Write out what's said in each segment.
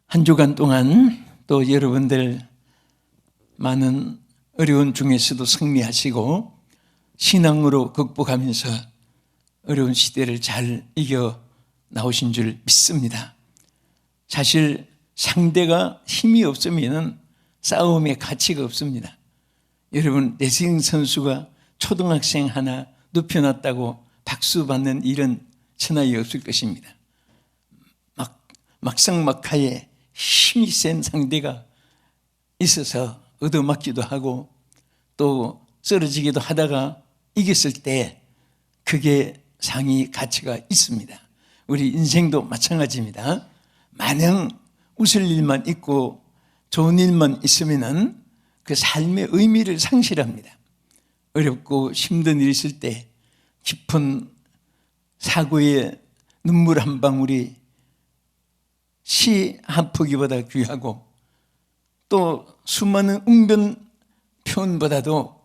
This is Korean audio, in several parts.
한 주간 동안 또 여러분들 많은 어려운 중에서도 승리하시고 신앙으로 극복하면서 어려운 시대를 잘 이겨 나오신 줄 믿습니다. 사실 상대가 힘이 없으면 싸움의 가치가 없습니다. 여러분, 레슬링 선수가 초등학생 하나 눕혀놨다고 박수 받는 일은 천하에 없을 것입니다. 막상막하에 힘이 센 상대가 있어서 얻어맞기도 하고 또 쓰러지기도 하다가 이겼을 때 그게 상위 가치가 있습니다. 우리 인생도 마찬가지입니다. 마냥 웃을 일만 있고 좋은 일만 있으면 그 삶의 의미를 상실합니다. 어렵고 힘든 일이 있을 때 깊은 사고의 눈물 한 방울이 시 한 포기보다 귀하고 또 수많은 웅변 표현보다도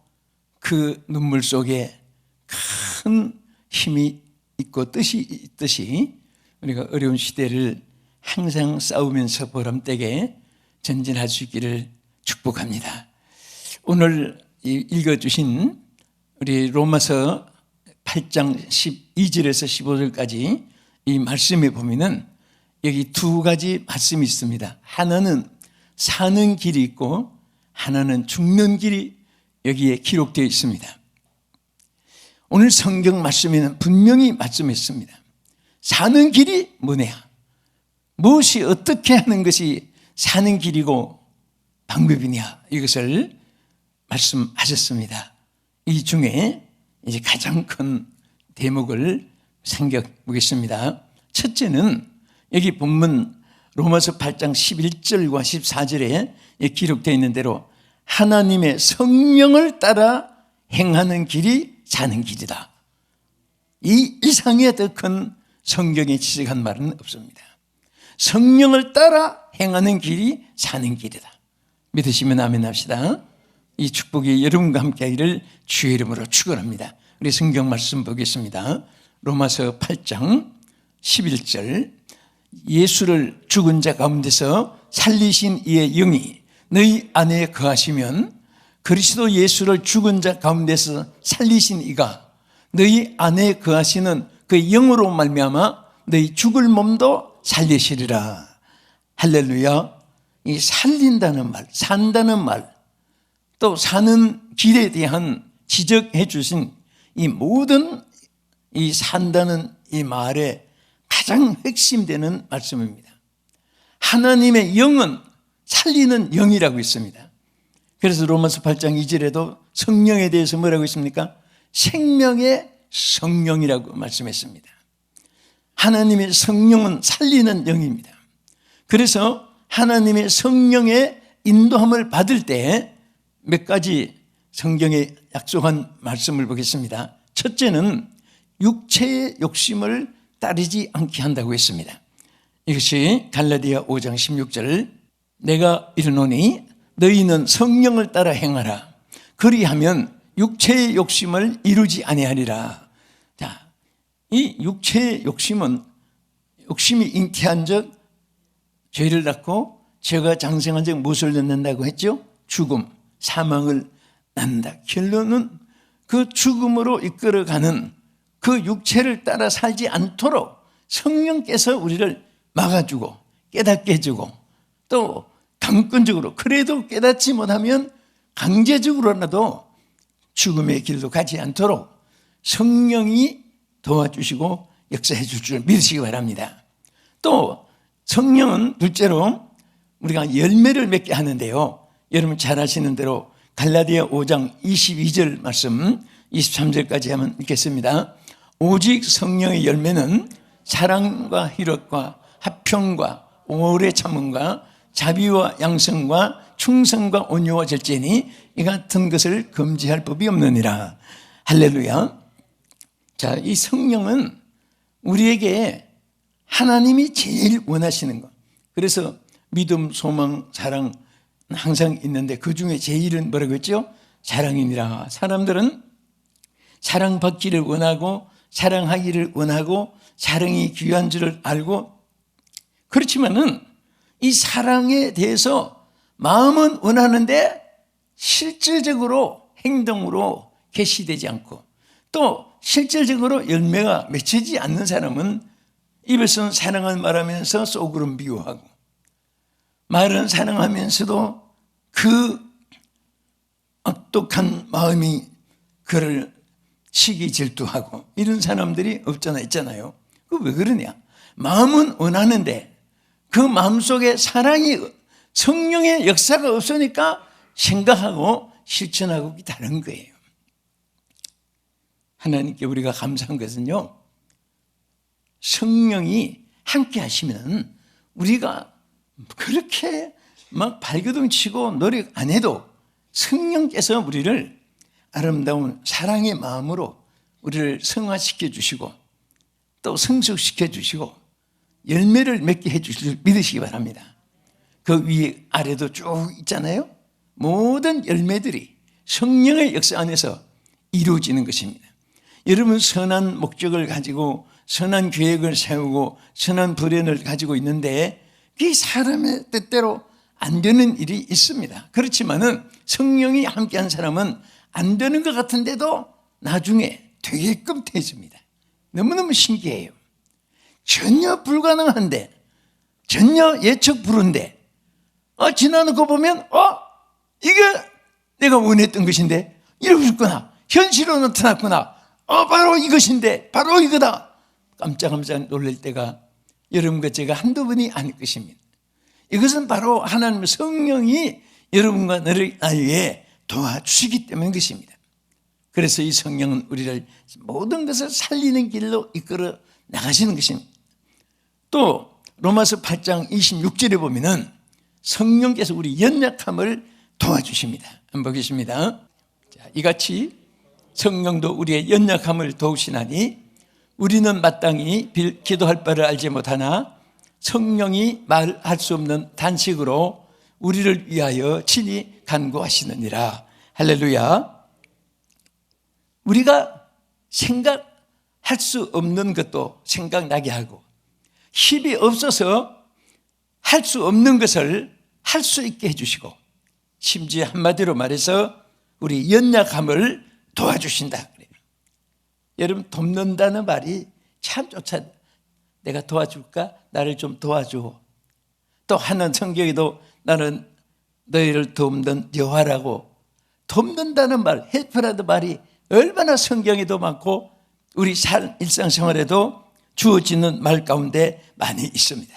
그 눈물 속에 큰 힘이 있고 뜻이 있듯이 우리가 어려운 시대를 항상 싸우면서 보람되게 전진할 수 있기를 축복합니다. 오늘 읽어주신 우리 로마서 8장 12절에서 15절까지 이 말씀에 보면은 여기 두 가지 말씀이 있습니다. 하나는 사는 길이 있고 하나는 죽는 길이 여기에 기록되어 있습니다. 오늘 성경 말씀에는 분명히 말씀했습니다. 사는 길이 뭐냐? 무엇이 어떻게 하는 것이 사는 길이고 방법이냐? 이것을 말씀하셨습니다. 이 중에 이제 가장 큰 대목을 생각해보겠습니다. 첫째는 여기 본문 로마서 8장 11절과 14절에 기록되어 있는 대로 하나님의 성령을 따라 행하는 길이 사는 길이다. 이 이상의 더 큰 성경에 지적한 말은 없습니다. 성령을 따라 행하는 길이 사는 길이다. 믿으시면 아멘 합시다. 이 축복이 여러분과 함께 하기를 주의 이름으로 축원합니다. 우리 성경 말씀 보겠습니다. 로마서 8장 11절 예수를 죽은 자 가운데서 살리신 이의 영이 너희 안에 거하시면 그리스도 예수를 죽은 자 가운데서 살리신 이가 너희 안에 거하시는 그 영으로 말미암아 너희 죽을 몸도 살리시리라. 할렐루야. 이 살린다는 말, 산다는 말, 또 사는 길에 대한 지적해 주신 이 모든 이 산다는 이 말에 가장 핵심되는 말씀입니다. 하나님의 영은 살리는 영이라고 있습니다. 그래서 로마서 8장 2절에도 성령에 대해서 뭐라고 있습니까? 생명의 성령이라고 말씀했습니다. 하나님의 성령은 살리는 영입니다. 그래서 하나님의 성령의 인도함을 받을 때 몇 가지 성경에 약속한 말씀을 보겠습니다. 첫째는 육체의 욕심을 따르지 않게 한다고 했습니다. 이것이 갈라디아 5장 16절 내가 이르노니 너희는 성령을 따라 행하라. 그리하면 육체의 욕심을 이루지 아니하리라. 자, 이 육체의 욕심은 욕심이 잉태한 적 죄를 낳고 죄가 장생한 적 무엇을 낳는다고 했죠? 죽음, 사망을 낳는다. 결론은 그 죽음으로 이끌어가는 그 육체를 따라 살지 않도록 성령께서 우리를 막아주고 깨닫게 해주고 또 강권적으로 그래도 깨닫지 못하면 강제적으로라도 죽음의 길로 가지 않도록 성령이 도와주시고 역사해 줄 줄 믿으시기 바랍니다. 또 성령은 둘째로 우리가 열매를 맺게 하는데요. 여러분 잘 아시는 대로 갈라디아 5장 22절 말씀 23절까지 한번 읽겠습니다. 오직 성령의 열매는 사랑과 희락과 화평과 오래 참음과 자비와 양성과 충성과 온유와 절제니 이 같은 것을 금지할 법이 없느니라. 할렐루야. 자, 이 성령은 우리에게 하나님이 제일 원하시는 것. 그래서 믿음, 소망, 사랑 항상 있는데 그 중에 제일은 뭐라고 했죠? 사랑이니라. 사람들은 사랑받기를 원하고 사랑하기를 원하고 사랑이 귀한 줄을 알고 그렇지만은 이 사랑에 대해서 마음은 원하는데 실질적으로 행동으로 계시되지 않고 또 실질적으로 열매가 맺히지 않는 사람은 입에서는 사랑을 말하면서 속으로는 미워하고 말은 사랑하면서도 그 악독한 마음이 그를 시기 질투하고 이런 사람들이 없잖아 있잖아요. 그 왜 그러냐? 마음은 원하는데 그 마음속에 사랑이 성령의 역사가 없으니까 생각하고 실천하고 다른 거예요. 하나님께 우리가 감사한 것은요, 성령이 함께 하시면 우리가 그렇게 막 발버둥 치고 노력 안 해도 성령께서 우리를 아름다운 사랑의 마음으로 우리를 성화시켜 주시고 또 성숙시켜 주시고 열매를 맺게 해 주실 줄 믿으시기 바랍니다. 그 위에 아래도 쭉 있잖아요. 모든 열매들이 성령의 역사 안에서 이루어지는 것입니다. 여러분 선한 목적을 가지고 선한 계획을 세우고 선한 불행을 가지고 있는데 그 사람의 뜻대로 안 되는 일이 있습니다. 그렇지만은 성령이 함께한 사람은 안 되는 것 같은데도 나중에 되게끔 되습니다. 너무너무 신기해요. 전혀 불가능한데 전혀 예측 불허인데 지나는 거 보면 이게 내가 원했던 것인데 이러구나 현실로 나타났구나 바로 이것인데 바로 이거다 깜짝깜짝 놀랄 때가 여러분과 제가 한두 번이 아닐 것입니다. 이것은 바로 하나님의 성령이 여러분과 너를 아예 도와주시기 때문인 것입니다. 그래서 이 성령은 우리를 모든 것을 살리는 길로 이끌어 나가시는 것입니다. 또 로마서 8장 26절에 보면은 성령께서 우리 연약함을 도와주십니다. 한번 보겠습니다. 자, 이같이 성령도 우리의 연약함을 도우시나니 우리는 마땅히 기도할 바를 알지 못하나 성령이 말할 수 없는 단식으로 우리를 위하여 친히 간구하시느니라. 할렐루야. 우리가 생각할 수 없는 것도 생각나게 하고 힘이 없어서 할 수 없는 것을 할 수 있게 해주시고 심지어 한마디로 말해서 우리 연약함을 도와주신다. 여러분 돕는다는 말이 참 좋잖아요. 내가 도와줄까? 나를 좀 도와줘. 또 하는 성경에도 나는 너희를 돕는 여호와라고 돕는다는 말, 헬프라는 말이 얼마나 성경에도 많고 우리 일상생활에도 주어지는 말 가운데 많이 있습니다.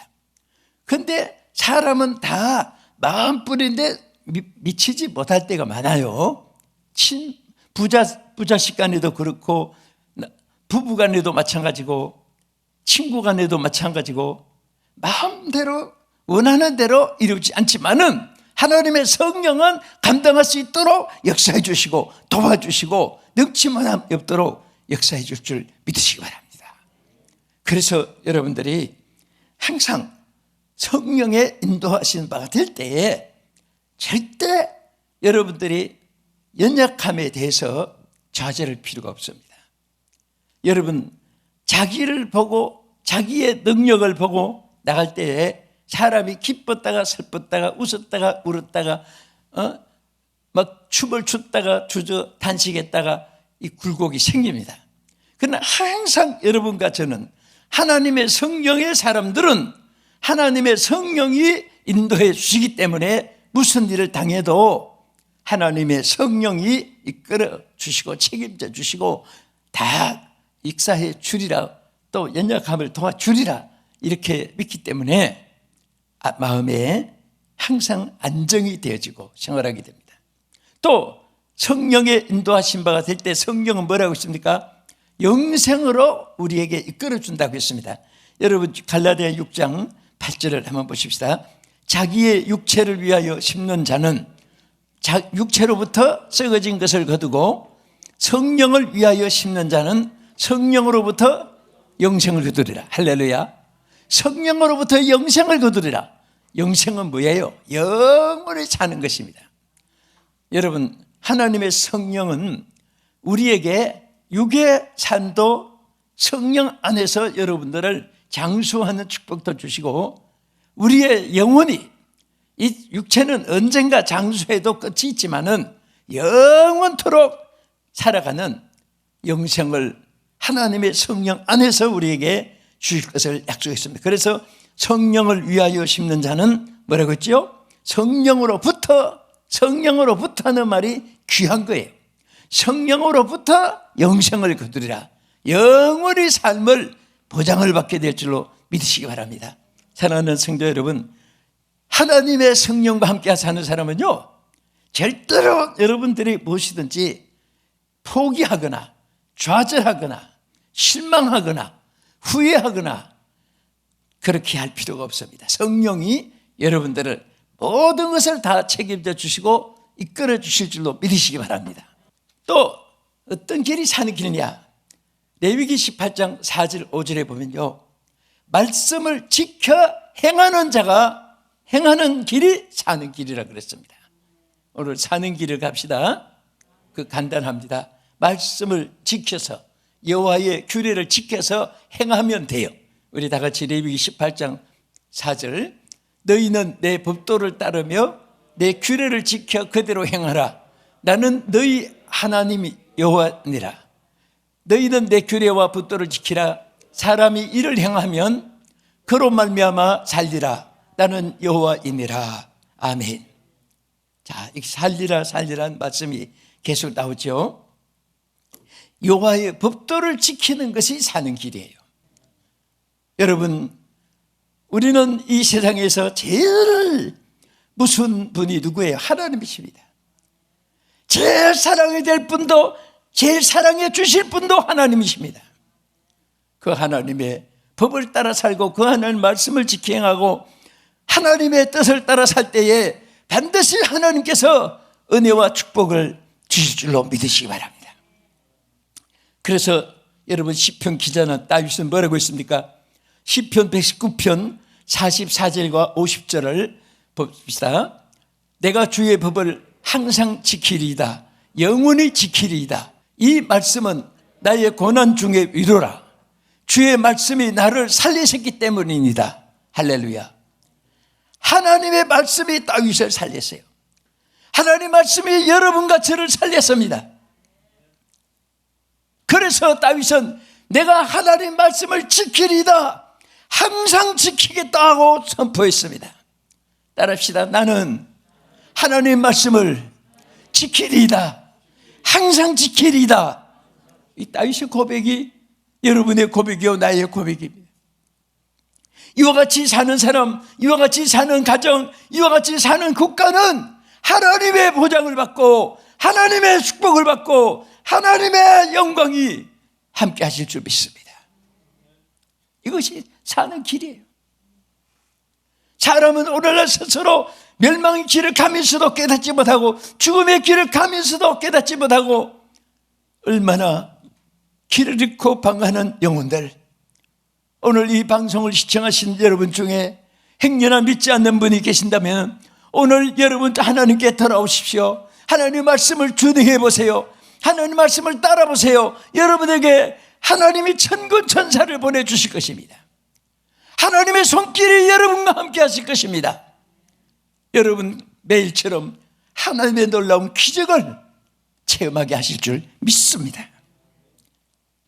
그런데 사람은 다 마음뿐인데 미치지 못할 때가 많아요. 부자식 간에도 그렇고 부부 간에도 마찬가지고 친구 간에도 마찬가지고 마음대로 원하는 대로 이루지 않지만은 하나님의 성령은 감당할 수 있도록 역사해 주시고 도와주시고 능치만 없도록 역사해 줄 줄 믿으시기 바랍니다. 그래서 여러분들이 항상 성령의 인도하시는 바가 될 때에 절대 여러분들이 연약함에 대해서 좌절할 필요가 없습니다. 여러분 자기를 보고 자기의 능력을 보고 나갈 때에 사람이 기뻤다가 슬펐다가 웃었다가 울었다가 막 춤을 췄다가 주저 단식했다가 이 굴곡이 생깁니다. 그러나 항상 여러분과 저는 하나님의 성령의 사람들은 하나님의 성령이 인도해 주시기 때문에 무슨 일을 당해도 하나님의 성령이 이끌어 주시고 책임져 주시고 다 익사해 주리라 또 연약함을 도와주리라 이렇게 믿기 때문에 마음에 항상 안정이 되어지고 생활하게 됩니다. 또 성령의 인도하신 바가 될 때 성령은 뭐라고 했습니까? 영생으로 우리에게 이끌어 준다고 했습니다. 여러분 갈라디아 6장 8절을 한번 보십시다. 자기의 육체를 위하여 심는 자는 육체로부터 썩어진 것을 거두고 성령을 위하여 심는 자는 성령으로부터 영생을 거두리라. 할렐루야. 성령으로부터 영생을 거두리라. 영생은 뭐예요? 영원히 사는 것입니다. 여러분 하나님의 성령은 우리에게 육의 산도 성령 안에서 여러분들을 장수하는 축복도 주시고 우리의 영혼이, 이 육체는 언젠가 장수해도 끝이 있지만은 영원토록 살아가는 영생을 하나님의 성령 안에서 우리에게 주실 것을 약속했습니다. 그래서 성령을 위하여 심는 자는 뭐라고 했죠? 성령으로부터 하는 말이 귀한 거예요. 성령으로부터 영생을 거두리라. 영원히 삶을 보장을 받게 될 줄로 믿으시기 바랍니다. 사랑하는 성도 여러분, 하나님의 성령과 함께 사는 사람은요, 절대로 여러분들이 무엇이든지 포기하거나 좌절하거나 실망하거나 후회하거나 그렇게 할 필요가 없습니다. 성령이 여러분들을 모든 것을 다 책임져 주시고 이끌어 주실 줄로 믿으시기 바랍니다. 또 어떤 길이 사는 길이냐? 레위기 18장 4절 5절에 보면요, 말씀을 지켜 행하는 자가 행하는 길이 사는 길이라 그랬습니다. 오늘 사는 길을 갑시다. 그 간단합니다. 말씀을 지켜서 여호와의 규례를 지켜서 행하면 돼요. 우리 다 같이 레위기 18장 4절, 너희는 내 법도를 따르며 내 규례를 지켜 그대로 행하라. 나는 너희 하나님이 여호와니라. 너희는 내 규례와 법도를 지키라. 사람이 이를 행하면 그로 말미암아 살리라. 나는 여호와이니라. 아멘. 자, 이 살리라는 말씀이 계속 나오죠. 여호와의 법도를 지키는 것이 사는 길이에요. 여러분, 우리는 이 세상에서 제일 무슨 분이 누구예요? 하나님이십니다. 제일 사랑해야 될 분도, 제일 사랑해 주실 분도 하나님이십니다. 그 하나님의 법을 따라 살고 그 하나님의 말씀을 지켜 행하고 하나님의 뜻을 따라 살 때에 반드시 하나님께서 은혜와 축복을 주실 줄로 믿으시기 바랍니다. 그래서 여러분, 시편 기자는 다윗은 뭐라고 했습니까? 시편 119편 44절과 50절을 봅시다. 내가 주의 법을 항상 지키리이다. 영원히 지키리이다. 이 말씀은 나의 고난 중에 위로라. 주의 말씀이 나를 살리셨기 때문입니다. 할렐루야. 하나님의 말씀이 다윗을 살렸어요. 하나님의 말씀이 여러분과 저를 살렸습니다. 그래서 다윗은 내가 하나님의 말씀을 지키리이다, 항상 지키겠다 하고 선포했습니다. 따라합시다. 나는 하나님의 말씀을 지키리이다, 항상 지키리이다. 이 다윗의 고백이 여러분의 고백이요 나의 고백입니다. 이와 같이 사는 사람, 이와 같이 사는 가정, 이와 같이 사는 국가는 하나님의 보장을 받고 하나님의 축복을 받고 하나님의 영광이 함께 하실 줄 믿습니다. 이것이 사는 길이에요. 사람은 오늘날 스스로 멸망의 길을 가면서도 깨닫지 못하고 죽음의 길을 가면서도 깨닫지 못하고 얼마나 길을 잃고 방황하는 영혼들, 오늘 이 방송을 시청하신 여러분 중에 행여나 믿지 않는 분이 계신다면 오늘 여러분 하나님께 돌아오십시오. 하나님의 말씀을 준행해 보세요. 하나님의 말씀을 따라 보세요. 여러분에게 하나님이 천군 천사를 보내주실 것입니다. 하나님의 손길이 여러분과 함께 하실 것입니다. 여러분 매일처럼 하나님의 놀라운 기적을 체험하게 하실 줄 믿습니다.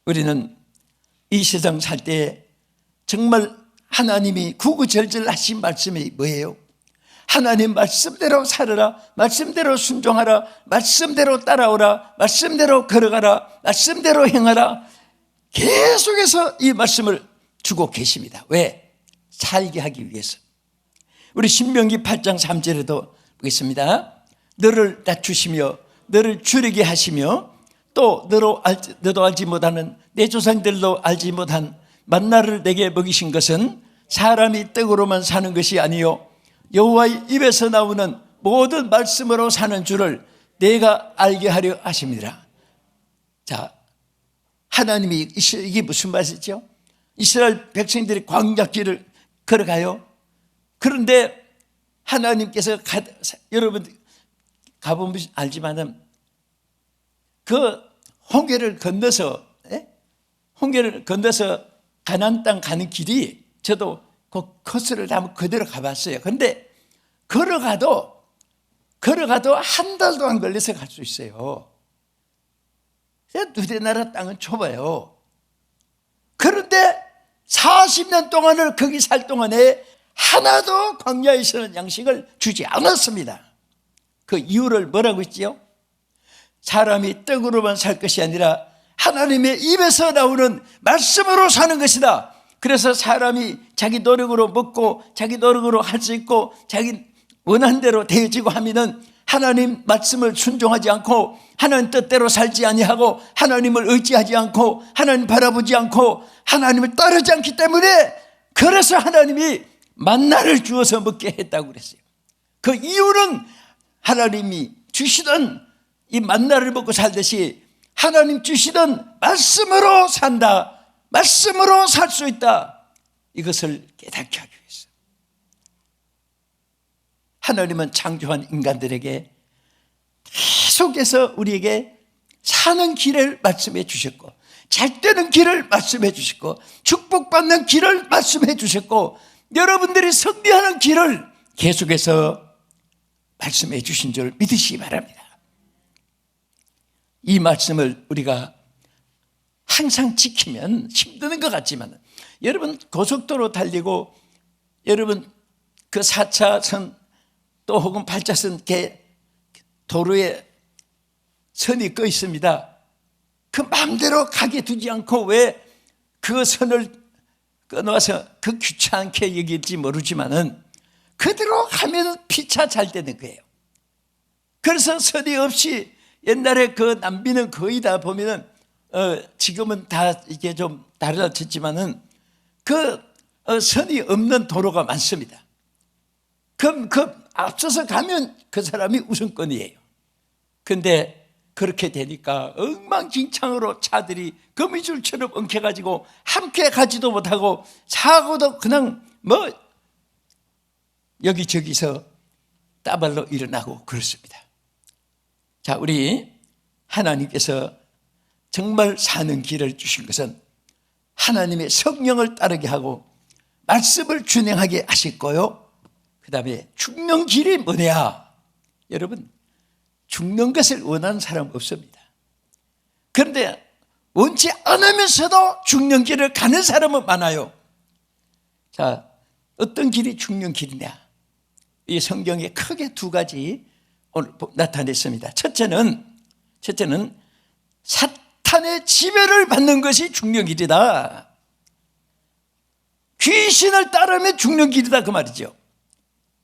우리는 이 세상 살 때 정말 하나님이 구구절절 하신 말씀이 뭐예요? 하나님 말씀대로 살아라, 말씀대로 순종하라, 말씀대로 따라오라, 말씀대로 걸어가라, 말씀대로 행하라. 계속해서 이 말씀을 주고 계십니다. 왜? 살게 하기 위해서. 우리 신명기 8장 3절에도 보겠습니다. 너를 낮추시며 너를 줄이게 하시며 또 너도 알지 못하는 내 조상들도 알지 못한 만나를 내게 먹이신 것은 사람이 떡으로만 사는 것이 아니요 여호와의 입에서 나오는 모든 말씀으로 사는 줄을 내가 알게 하려 하십니다. 자, 하나님이 이게 무슨 말이죠? 이스라엘 백성들이 광야길을 걸어가요. 그런데 하나님께서 여러분 가보면 알지만은 그 홍해를 건너서 가나안 땅 가는 길이, 저도 그 코스를 한번 그대로 가봤어요. 그런데 걸어가도 한 달도 안 걸려서 갈 수 있어요. 우리나라 땅은 좁아요. 그런데 40년 동안을 거기 살 동안에 하나도 광야에서는 양식을 주지 않았습니다. 그 이유를 뭐라고 했지요? 사람이 떡으로만 살 것이 아니라 하나님의 입에서 나오는 말씀으로 사는 것이다. 그래서 사람이 자기 노력으로 먹고 자기 노력으로 할 수 있고 자기 원하는 대로 되어지고 하면은 하나님 말씀을 순종하지 않고 하나님 뜻대로 살지 아니하고 하나님을 의지하지 않고 하나님 바라보지 않고 하나님을 따르지 않기 때문에, 그래서 하나님이 만나를 주어서 먹게 했다고 그랬어요. 그 이유는 하나님이 주시던 이 만나를 먹고 살듯이 하나님 주시던 말씀으로 산다, 말씀으로 살 수 있다, 이것을 깨닫게 하기 위해서. 하나님은 창조한 인간들에게 계속해서 우리에게 사는 길을 말씀해 주셨고, 잘 되는 길을 말씀해 주셨고, 축복받는 길을 말씀해 주셨고, 여러분들이 승리하는 길을 계속해서 말씀해 주신 줄 믿으시기 바랍니다. 이 말씀을 우리가 항상 지키면 힘드는 것 같지만, 여러분 고속도로 달리고 여러분 그 4차선 또 혹은 8차선 도로에 선이 꺼 있습니다. 그 마음대로 가게 두지 않고 왜 그 선을 끊어서 그 귀찮게 여길지 모르지만은 그대로 가면 피차 잘 되는 거예요. 그래서 선이 없이, 옛날에 그 남비는 거의 다 보면은 지금은 다 이게 좀 달라졌지만은 그 선이 없는 도로가 많습니다. 그럼 그 앞서서 가면 그 사람이 우선권이에요. 근데 그렇게 되니까 엉망진창으로 차들이 거미줄처럼 엉켜가지고 함께 가지도 못하고 사고도 그냥 뭐 여기저기서 따발로 일어나고 그렇습니다. 자, 우리 하나님께서 정말 사는 길을 주신 것은 하나님의 성령을 따르게 하고 말씀을 준행하게 하셨고요, 그 다음에 죽는 길이 뭐냐? 여러분, 죽는 것을 원하는 사람 없습니다. 그런데 원치 않으면서도 죽는 길을 가는 사람은 많아요. 자, 어떤 길이 죽는 길이냐? 이 성경에 크게 두 가지 오늘 나타냈습니다. 첫째는 사탄의 지배를 받는 것이 죽는 길이다. 귀신을 따르면 죽는 길이다, 그 말이죠.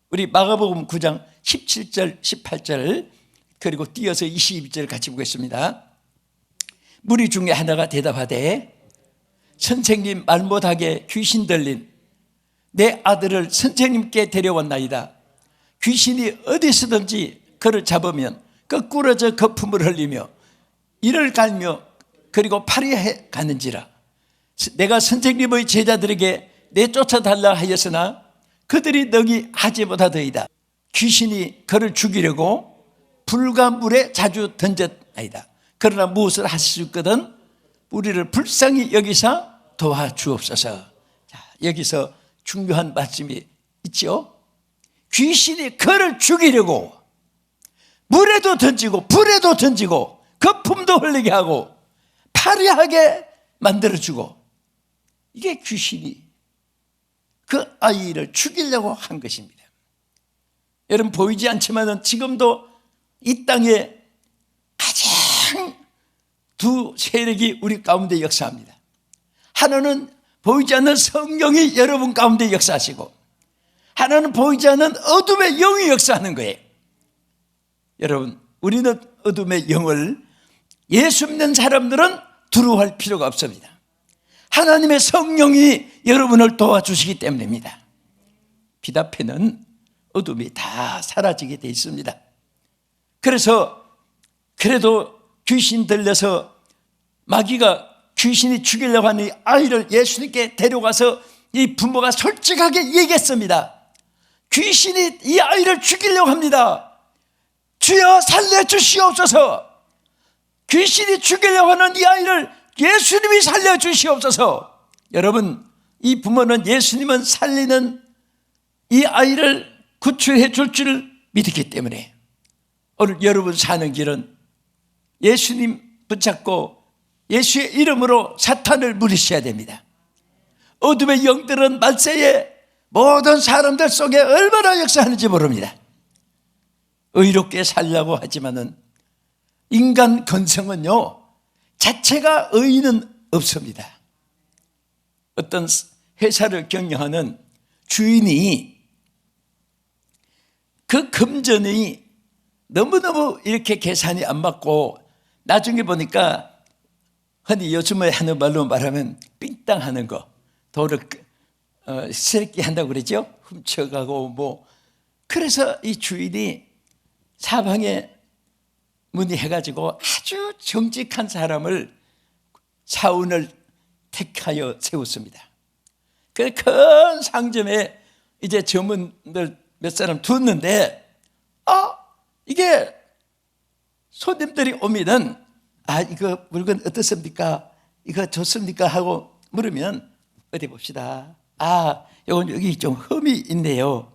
우리 마가복음 9장 17절 18절 그리고 띄어서 22절 같이 보겠습니다. 무리 중에 하나가 대답하되, 선생님 말 못하게 귀신 들린 내 아들을 선생님께 데려왔나이다. 귀신이 어디서든지 그를 잡으면 거꾸러져 거품을 흘리며 이를 갈며 그리고 파리해 가는지라. 내가 선생님의 제자들에게 내쫓아달라 하였으나 그들이 능히 하지 못하더이다. 귀신이 그를 죽이려고 불과 물에 자주 던졌나이다. 그러나 무엇을 하실 수 있거든 우리를 불쌍히 여기사 도와주옵소서. 자, 여기서 중요한 말씀이 있죠. 귀신이 그를 죽이려고 물에도 던지고 불에도 던지고 거품도 흘리게 하고 파리하게 만들어주고, 이게 귀신이 그 아이를 죽이려고 한 것입니다. 여러분, 보이지 않지만 지금도 이 땅에 가장 두 세력이 우리 가운데 역사합니다. 하나는 보이지 않는 성령이 여러분 가운데 역사하시고, 하나는 보이지 않는 어둠의 영이 역사하는 거예요. 여러분, 우리는 어둠의 영을, 예수 믿는 사람들은 두려워할 필요가 없습니다. 하나님의 성령이 여러분을 도와주시기 때문입니다. 빛 앞에는 어둠이 다 사라지게 되어 있습니다. 그래도 귀신 들려서 마귀가 귀신이 죽이려고 하는 이 아이를 예수님께 데려가서 이 부모가 솔직하게 얘기했습니다. 귀신이 이 아이를 죽이려고 합니다. 주여 살려주시옵소서. 귀신이 죽이려고 하는 이 아이를 예수님이 살려주시옵소서. 여러분, 이 부모는 예수님은 살리는 이 아이를 구출해 줄 줄 믿었기 때문에 오늘 여러분 사는 길은 예수님 붙잡고 예수의 이름으로 사탄을 물리쳐야 됩니다. 어둠의 영들은 말세에 모든 사람들 속에 얼마나 역사하는지 모릅니다. 의롭게 살려고 하지만은 인간 건성은요 자체가 의의는 없습니다. 어떤 회사를 경영하는 주인이 그 금전이 너무너무 이렇게 계산이 안 맞고 나중에 보니까 흔히 요즘에 하는 말로 말하면 삥땅하는 거, 도를 쓰레기 한다고 그러죠. 훔쳐가고 뭐. 그래서 이 주인이 사방에 문의해가지고 아주 정직한 사람을 사원을 택하여 세웠습니다. 그 큰 상점에 이제 점원들 몇 사람 두었는데 이게 손님들이 오면은 이거 물건 어떻습니까? 이거 좋습니까? 하고 물으면 어디 봅시다. 이건 여기 좀 흠이 있네요.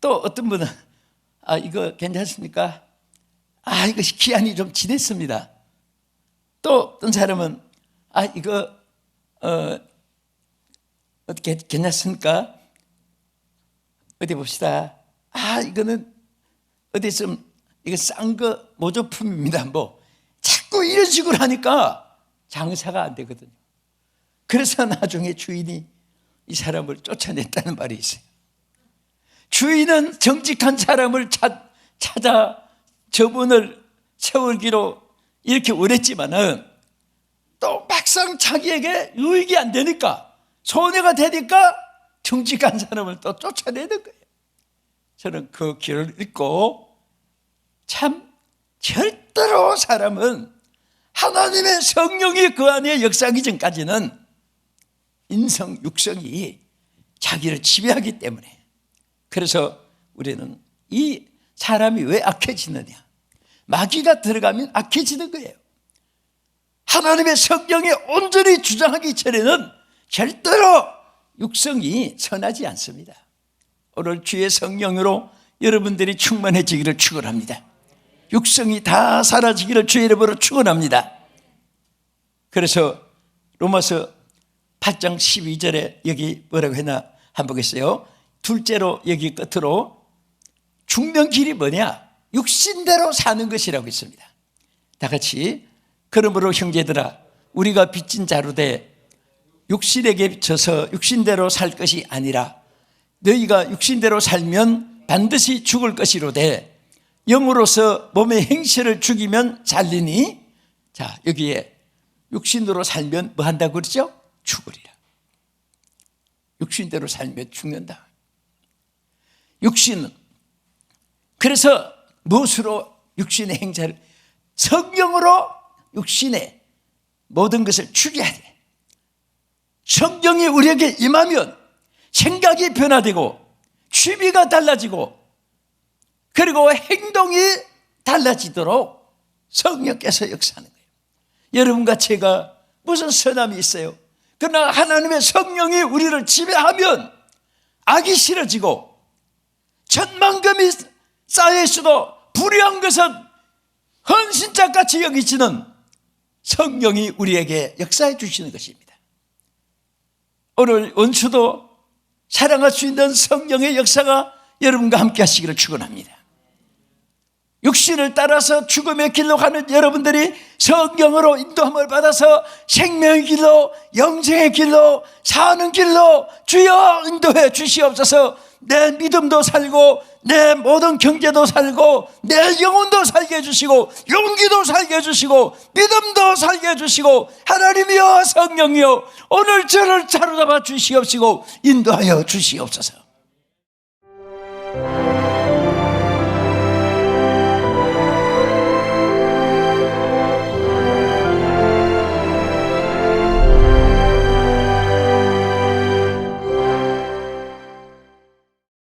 또 어떤 분은 이거 괜찮습니까? 이거 기한이 좀 지났습니다. 또 어떤 사람은 이거 어떻게 괜찮습니까? 어디 봅시다. 이거는 어디 좀 이거 싼 거 모조품입니다. 뭐 자꾸 이런 식으로 하니까 장사가 안 되거든요. 그래서 나중에 주인이 이 사람을 쫓아냈다는 말이 있어요. 주인은 정직한 사람을 찾아 저분을 세우기로 이렇게 원했지만은 또 막상 자기에게 유익이 안 되니까 손해가 되니까 정직한 사람을 또 쫓아내는 거예요. 저는 그 길을 읽고 참 절대로 사람은 하나님의 성령이 그 안에 역사하기 전까지는 인성, 육성이 자기를 지배하기 때문에 그래서 우리는 이 사람이 왜 악해지느냐? 마귀가 들어가면 악해지는 거예요. 하나님의 성령이 온전히 주장하기 전에는 절대로 육성이 선하지 않습니다. 오늘 주의 성령으로 여러분들이 충만해지기를 축원합니다. 육성이 다 사라지기를 주의 이름으로 축원합니다. 그래서 로마서 8장 12절에 여기 뭐라고 했나 한번 보겠어요. 둘째로 여기 끝으로 죽는 길이 뭐냐? 육신대로 사는 것이라고 있습니다. 다 같이 그러므로 형제들아 우리가 빚진 자로 돼 육신에게 비쳐서 육신대로 살 것이 아니라 너희가 육신대로 살면 반드시 죽을 것이로되 영으로서 몸의 행실을 죽이면 살리니 자 여기에 육신으로 살면 뭐 한다고 그러죠? 죽으리라. 육신대로 살면 죽는다. 육신은 그래서 무엇으로 육신의 행사를 성령으로 육신의 모든 것을 죽여야 돼. 성령이 우리에게 임하면 생각이 변화되고 취미가 달라지고 그리고 행동이 달라지도록 성령께서 역사하는 거예요. 여러분과 제가 무슨 선함이 있어요? 그러나 하나님의 성령이 우리를 지배하면 악이 싫어지고 천만금이 쌓여 있어도 불의한 것은 헌신짝같이 여기지는 성령이 우리에게 역사해 주시는 것입니다. 오늘 원수도 사랑할 수 있는 성령의 역사가 여러분과 함께 하시기를 축원합니다. 육신을 따라서 죽음의 길로 가는 여러분들이 성령으로 인도함을 받아서 생명의 길로 영생의 길로 사는 길로 주여 인도해 주시옵소서. 내 믿음도 살고 내 모든 경제도 살고 내 영혼도 살게 해주시고 용기도 살게 해주시고 믿음도 살게 해주시고 하나님이여 성령이여 오늘 저를 사로잡아 주시옵시고 인도하여 주시옵소서.